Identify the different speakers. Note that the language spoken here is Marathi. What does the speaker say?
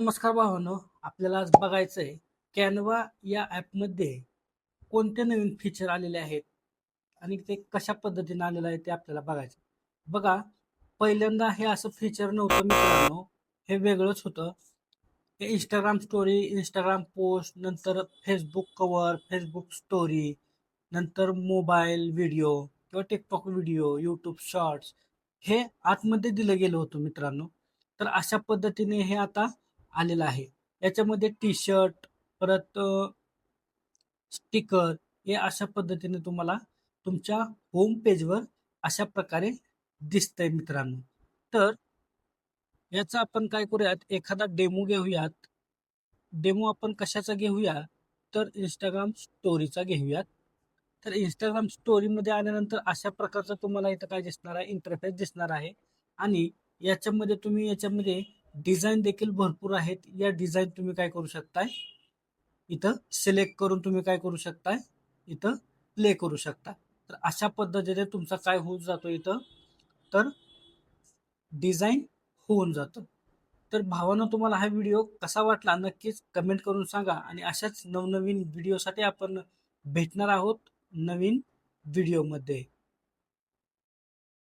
Speaker 1: नमस्कार भावांनो, आपल्याला आज बघायचंय कॅनवा या ॲपमध्ये कोणते नवीन फीचर आलेले आहेत आणि ते कशा पद्धतीने आलेलं आहे ते आपल्याला बघायचं. बघा, पहिल्यांदा हे असं फीचर नव्हतं मित्रांनो, हे वेगळंच होतं. हे इंस्टाग्राम स्टोरी, इंस्टाग्राम पोस्ट, नंतर फेसबुक कव्हर, फेसबुक स्टोरी, नंतर मोबाईल व्हिडिओ किंवा टिकटॉक व्हिडिओ, यूट्यूब शॉर्ट्स हे आतमध्ये दिलं गेलं होतं मित्रांनो. तर अशा पद्धतीने हे आता आलेलं आहे. याच्यामध्ये टी शर्ट, परत स्टिकर हे अशा पद्धतीने तुम्हाला तुमच्या होम पेजवर अशा प्रकारे दिसतंय मित्रांनो. तर याचा आपण काय करूयात, एखादा डेमो घेऊयात. डेमो आपण कशाचा घेऊया, तर इंस्टाग्राम स्टोरीचा घेऊयात. तर इंस्टाग्राम स्टोरीमध्ये आल्यानंतर अशा प्रकारचा तुम्हाला इथं काय दिसणार आहे, इंटरफेस दिसणार आहे. आणि याच्यामध्ये डिझाईन देखील भरपूर आहेत. या डिझाईन तुम्ही काय करू शकताय, इथं सिलेक्ट करून तुम्ही काय करू शकताय, इथं प्ले करू शकता. तर अशा पद्धतीने तुमचा काय होऊन जातो इथं, तर डिझाईन होऊन जातं. तर भावानं तुम्हाला हा व्हिडिओ कसा वाटला नक्कीच कमेंट करून सांगा आणि अशाच नवनवीन व्हिडिओसाठी आपण भेटणार आहोत नवीन व्हिडिओमध्ये.